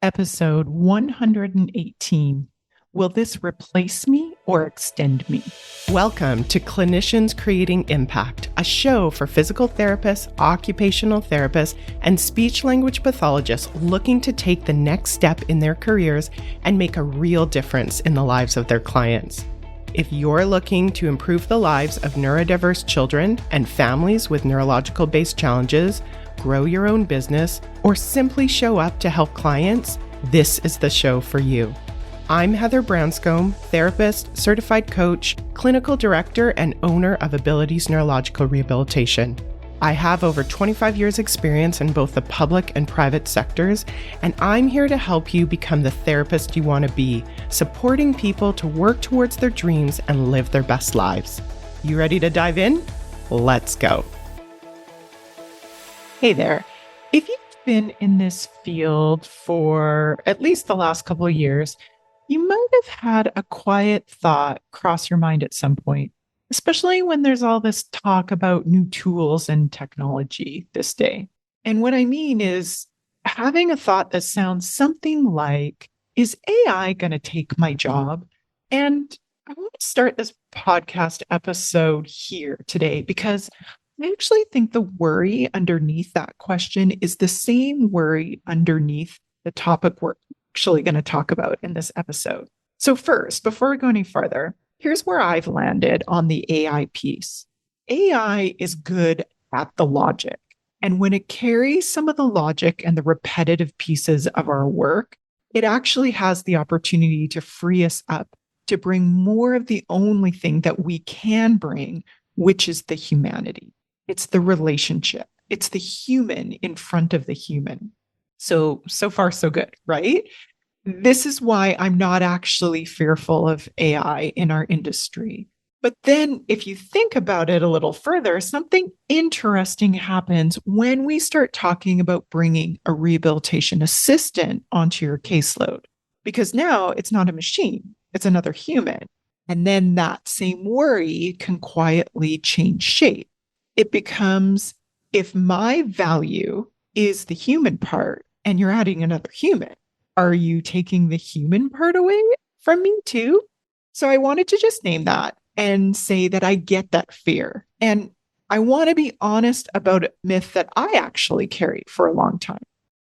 Episode 118. Will this replace me or extend me? Welcome to Clinicians Creating Impact, a show for physical therapists, occupational therapists, and speech language pathologists looking to take the next step in their careers and make a real difference in the lives of their clients. If you're looking to improve the lives of neurodiverse children and families with neurological-based challenges, grow your own business, or simply show up to help clients, this is the show for you. I'm Heather Branscombe, therapist, certified coach, clinical director, and owner of Abilities Neurological Rehabilitation. I have over 25 years experience in both the public and private sectors, and I'm here to help you become the therapist you want to be, supporting people to work towards their dreams and live their best lives. You ready to dive in? Let's go. Hey there. If you've been in this field for at least the last couple of years, you might have had a quiet thought cross your mind at some point, especially when there's all this talk about new tools and technology this day. And what I mean is having a thought that sounds something like, is AI going to take my job? And I want to start this podcast episode here today because I actually think the worry underneath that question is the same worry underneath the topic we're actually going to talk about in this episode. So first, before we go any further, here's where I've landed on the AI piece. AI is good at the logic. And when it carries some of the logic and the repetitive pieces of our work, it actually has the opportunity to free us up to bring more of the only thing that we can bring, which is the humanity. It's the relationship. It's the human in front of the human. So far, so good, right? This is why I'm not actually fearful of AI in our industry. But then if you think about it a little further, something interesting happens when we start talking about bringing a rehabilitation assistant onto your caseload. Because now it's not a machine, it's another human. And then that same worry can quietly change shape. It becomes, if my value is the human part and you're adding another human, are you taking the human part away from me too? So I wanted to just name that and say that I get that fear. And I want to be honest about a myth that I actually carried for a long time.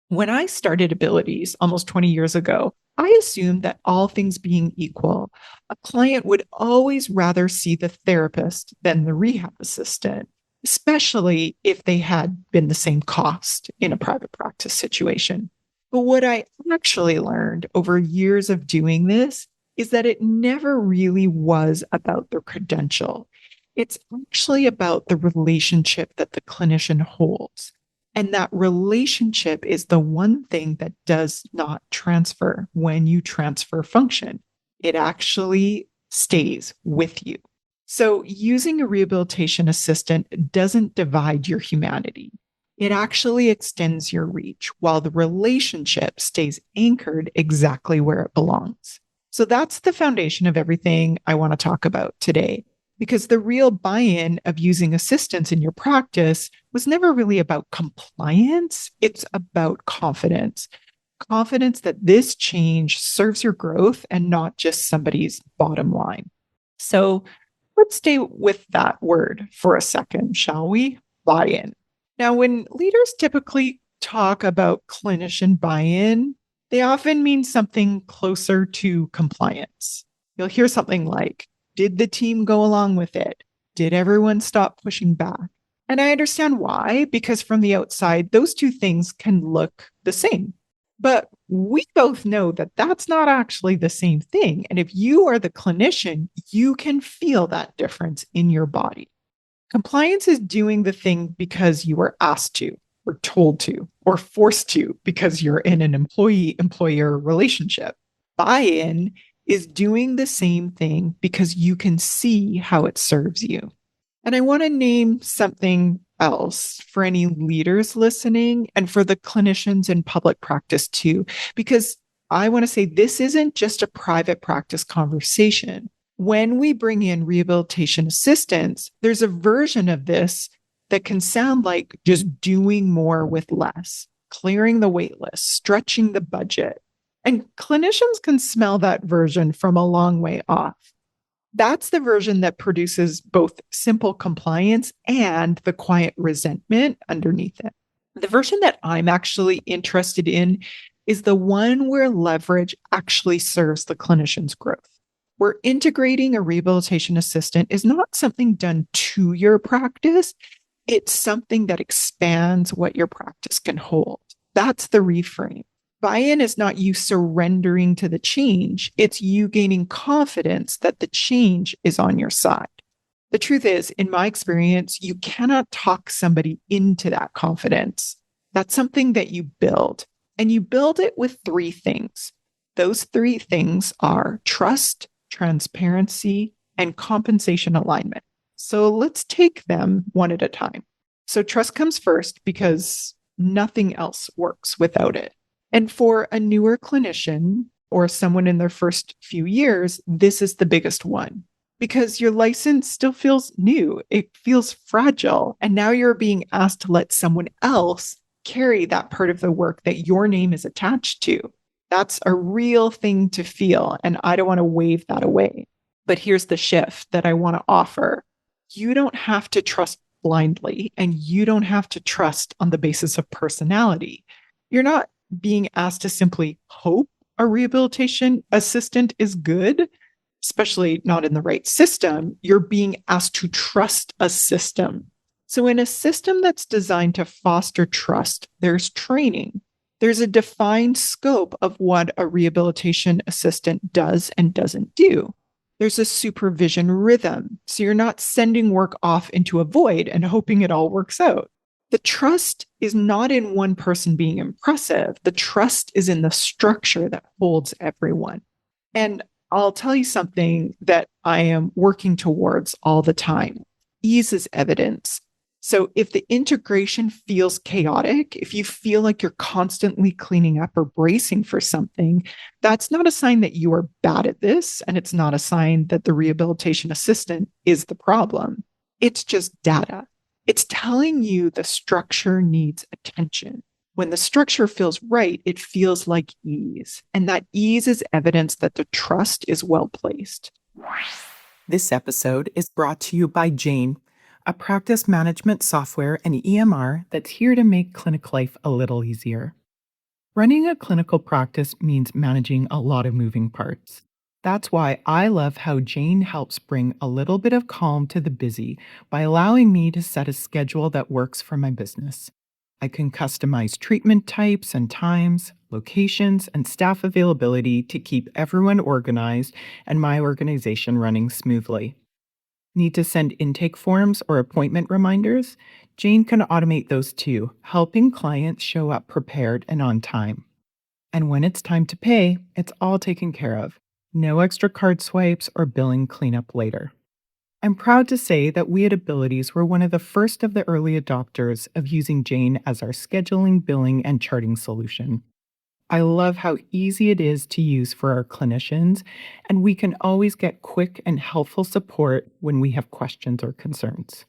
When I started Abilities almost 20 years ago, I assumed that all things being equal, a client would always rather see the therapist than the rehab assistant, especially if they had been the same cost in a private practice situation. But what I actually learned over years of doing this is that it never really was about the credential. It's actually about the relationship that the clinician holds. And that relationship is the one thing that does not transfer when you transfer function. It actually stays with you. So using a rehabilitation assistant doesn't divide your humanity. It actually extends your reach while the relationship stays anchored exactly where it belongs. So that's the foundation of everything I want to talk about today, because the real buy-in of using assistants in your practice was never really about compliance. It's about confidence. Confidence that this change serves your growth and not just somebody's bottom line. So let's stay with that word for a second, shall we? Buy-in. Now, when leaders typically talk about clinician buy-in, they often mean something closer to compliance. You'll hear something like, did the team go along with it? Did everyone stop pushing back? And I understand why, because from the outside, those two things can look the same. But we both know that that's not actually the same thing. And if you are the clinician, you can feel that difference in your body. Compliance is doing the thing because you were asked to, or told to, or forced to because you're in an employee-employer relationship. Buy-in is doing the same thing because you can see how it serves you. And I want to name something else for any leaders listening and for the clinicians in public practice too, because I want to say this isn't just a private practice conversation. When we bring in rehabilitation assistants, there's a version of this that can sound like just doing more with less, clearing the wait list, stretching the budget, And clinicians can smell that version from a long way off. That's the version that produces both simple compliance and the quiet resentment underneath it. The version that I'm actually interested in is the one where leverage actually serves the clinician's growth. Where integrating a rehabilitation assistant is not something done to your practice, it's something that expands what your practice can hold. That's the reframe. Buy-in is not you surrendering to the change, it's you gaining confidence that the change is on your side. The truth is, in my experience, you cannot talk somebody into that confidence. That's something that you build, and you build it with three things. Those three things are trust, transparency, and compensation alignment. So let's take them one at a time. So trust comes first because nothing else works without it. And for a newer clinician or someone in their first few years, this is the biggest one because your license still feels new. It feels fragile. And now you're being asked to let someone else carry that part of the work that your name is attached to. That's a real thing to feel. And I don't want to wave that away. But here's the shift that I want to offer. You don't have to trust blindly, and you don't have to trust on the basis of personality. You're not being asked to simply hope a rehabilitation assistant is good, especially not in the right system. You're being asked to trust a system. So, in a system that's designed to foster trust, there's training. There's a defined scope of what a rehabilitation assistant does and doesn't do. There's a supervision rhythm. So you're not sending work off into a void and hoping it all works out. The trust is not in one person being impressive. The trust is in the structure that holds everyone. And I'll tell you something that I am working towards all the time. Ease is evidence. So if the integration feels chaotic, if you feel like you're constantly cleaning up or bracing for something, that's not a sign that you are bad at this. And it's not a sign that the rehabilitation assistant is the problem. It's just data. It's telling you the structure needs attention. When the structure feels right, it feels like ease. And that ease is evidence that the trust is well placed. This episode is brought to you by Jane, a practice management software and EMR that's here to make clinic life a little easier. Running a clinical practice means managing a lot of moving parts. That's why I love how Jane helps bring a little bit of calm to the busy by allowing me to set a schedule that works for my business. I can customize treatment types and times, locations, and staff availability to keep everyone organized and my organization running smoothly. Need to send intake forms or appointment reminders? Jane can automate those too, helping clients show up prepared and on time. And when it's time to pay, it's all taken care of. No extra card swipes or billing cleanup later. I'm proud to say that we at Abilities were one of the first of the early adopters of using Jane as our scheduling, billing, and charting solution. I love how easy it is to use for our clinicians, and we can always get quick and helpful support when we have questions or concerns.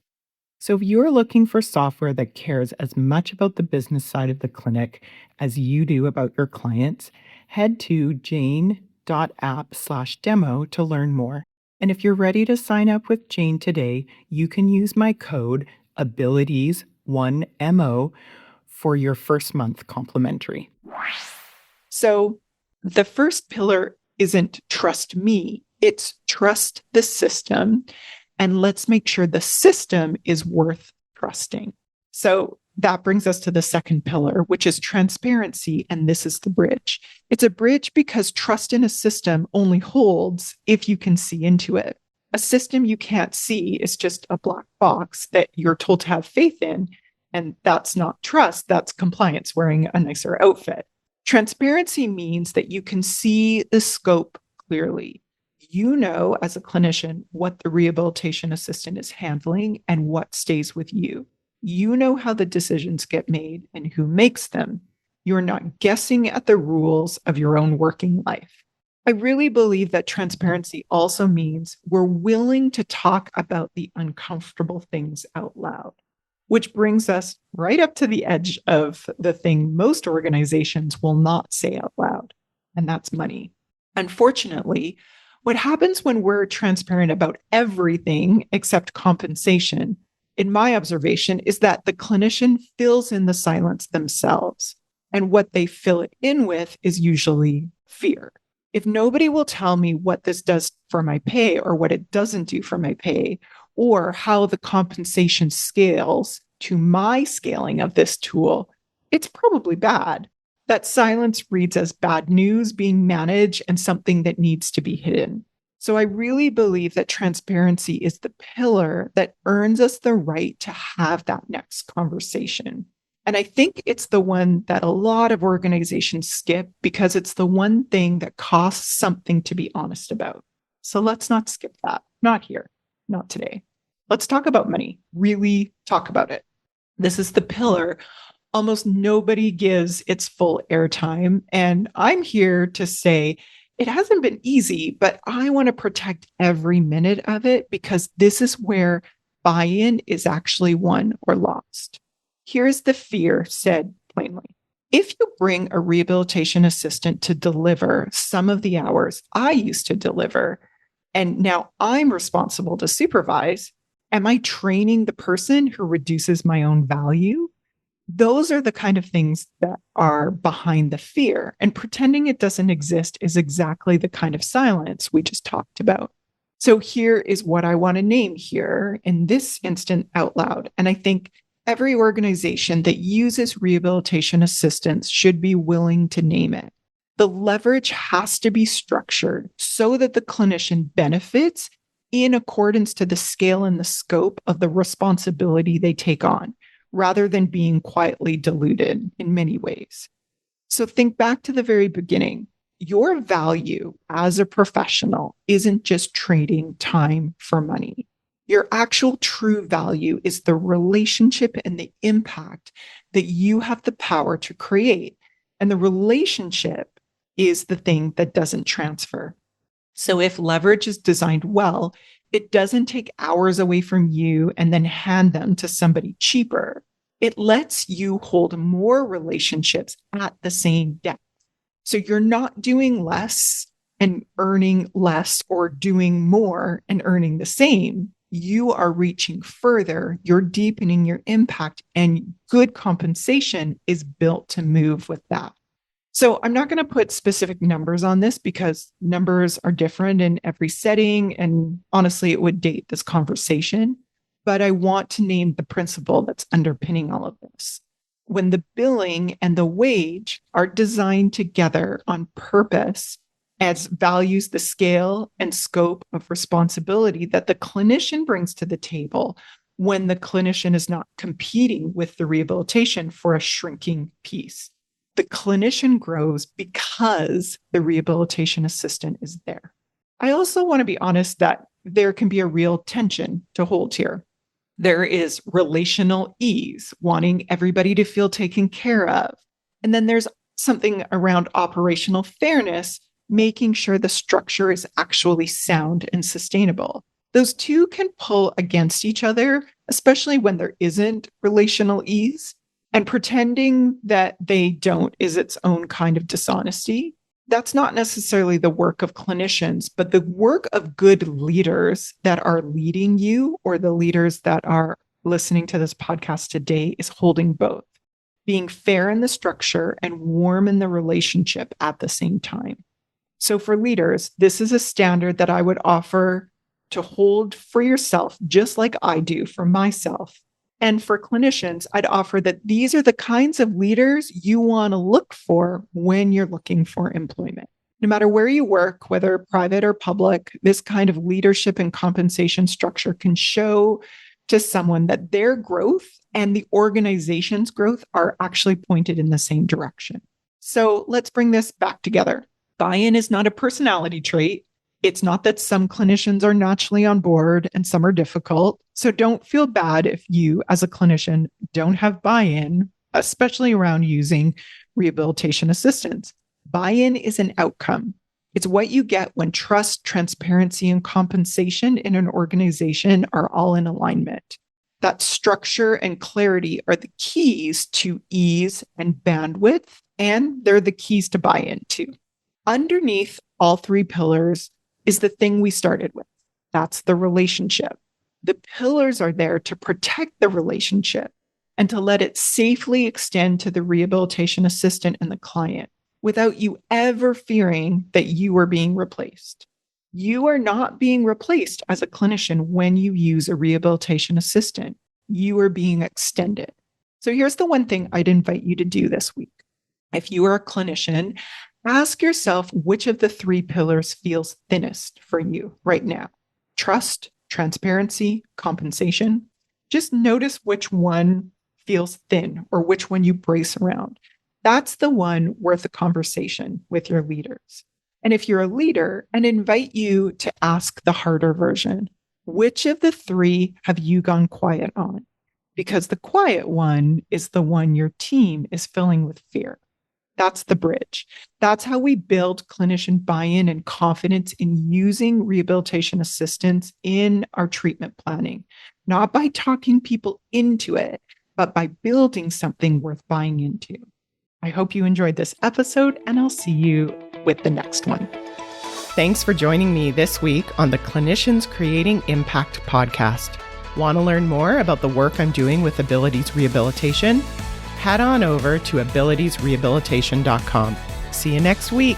So if you're looking for software that cares as much about the business side of the clinic as you do about your clients, head to jane.app/demo to learn more. And if you're ready to sign up with Jane today, you can use my code ABILITIES1MO for your first month complimentary. So the first pillar isn't trust me, it's trust the system. And let's make sure the system is worth trusting. So that brings us to the second pillar, which is transparency. And this is the bridge. It's a bridge because trust in a system only holds if you can see into it. A system you can't see is just a black box that you're told to have faith in. And that's not trust, that's compliance, wearing a nicer outfit. Transparency means that you can see the scope clearly. You know, as a clinician, what the rehabilitation assistant is handling and what stays with you. You know how the decisions get made and who makes them. You're not guessing at the rules of your own working life. I really believe that transparency also means we're willing to talk about the uncomfortable things out loud, which brings us right up to the edge of the thing most organizations will not say out loud. and that's money. Unfortunately, what happens when we're transparent about everything except compensation, in my observation, is that the clinician fills in the silence themselves. And what they fill it in with is usually fear. If nobody will tell me what this does for my pay or what it doesn't do for my pay, or how the compensation scales to my scaling of this tool, it's probably bad. That silence reads as bad news being managed and something that needs to be hidden. So I really believe that transparency is the pillar that earns us the right to have that next conversation. And I think it's the one that a lot of organizations skip because it's the one thing that costs something to be honest about. So let's not skip that. Not here, not today. Let's talk about money, really talk about it. This is the pillar almost nobody gives its full airtime. And I'm here to say it hasn't been easy, but I want to protect every minute of it because this is where buy in is actually won or lost. Here's the fear said plainly. If you bring a rehabilitation assistant to deliver some of the hours I used to deliver, and now I'm responsible to supervise, am I training the person who reduces my own value? Those are the kind of things that are behind the fear. And pretending it doesn't exist is exactly the kind of silence we just talked about. So here is what I want to name here in this instant out loud. And I think every organization that uses rehabilitation assistance should be willing to name it. The leverage has to be structured so that the clinician benefits in accordance to the scale and the scope of the responsibility they take on, rather than being quietly diluted in many ways. So think back to the very beginning. Your value as a professional isn't just trading time for money. Your actual true value is the relationship and the impact that you have the power to create. And the relationship is the thing that doesn't transfer. So if leverage is designed well, it doesn't take hours away from you and then hand them to somebody cheaper. It lets you hold more relationships at the same depth. So you're not doing less and earning less or doing more and earning the same. You are reaching further, you're deepening your impact, and good compensation is built to move with that. So I'm not going to put specific numbers on this because numbers are different in every setting. And honestly, it would date this conversation. But I want to name the principle that's underpinning all of this. When the billing and the wage are designed together on purpose as values the scale and scope of responsibility that the clinician brings to the table when the clinician is not competing with the rehabilitation for a shrinking piece. The clinician grows because the rehabilitation assistant is there. I also want to be honest that there can be a real tension to hold here. There is relational ease, wanting everybody to feel taken care of. And then there's something around operational fairness, making sure the structure is actually sound and sustainable. Those two can pull against each other, especially when there isn't relational ease. And pretending that they don't is its own kind of dishonesty. That's not necessarily the work of clinicians, but the work of good leaders that are leading you or the leaders that are listening to this podcast today is holding both, being fair in the structure and warm in the relationship at the same time. So for leaders, this is a standard that I would offer to hold for yourself, just like I do for myself. And for clinicians, I'd offer that these are the kinds of leaders you want to look for when you're looking for employment. No matter where you work, whether private or public, this kind of leadership and compensation structure can show to someone that their growth and the organization's growth are actually pointed in the same direction. So let's bring this back together. Buy-in is not a personality trait. It's not that some clinicians are naturally on board and some are difficult. So don't feel bad if you, as a clinician, don't have buy-in, especially around using rehabilitation assistance. Buy-in is an outcome. It's what you get when trust, transparency, and compensation in an organization are all in alignment. That structure and clarity are the keys to ease and bandwidth, and they're the keys to buy-in too. Underneath all three pillars is the thing we started with. That's the relationship. The pillars are there to protect the relationship and to let it safely extend to the rehabilitation assistant and the client without you ever fearing that you are being replaced. You are not being replaced as a clinician when you use a rehabilitation assistant. You are being extended. So here's the one thing I'd invite you to do this week. If you are a clinician, ask yourself which of the three pillars feels thinnest for you right now. Trust, transparency, compensation. Just notice which one feels thin or which one you brace around. That's the one worth a conversation with your leaders. And if you're a leader, and invite you to ask the harder version, which of the three have you gone quiet on? Because the quiet one is the one your team is filling with fear. That's the bridge. That's how we build clinician buy-in and confidence in using rehabilitation assistance in our treatment planning, not by talking people into it, but by building something worth buying into. I hope you enjoyed this episode, and I'll see you with the next one. Thanks for joining me this week on the Clinicians Creating Impact podcast. Want to learn more about the work I'm doing with Abilities Rehabilitation? Head on over to abilitiesrehabilitation.com. See you next week.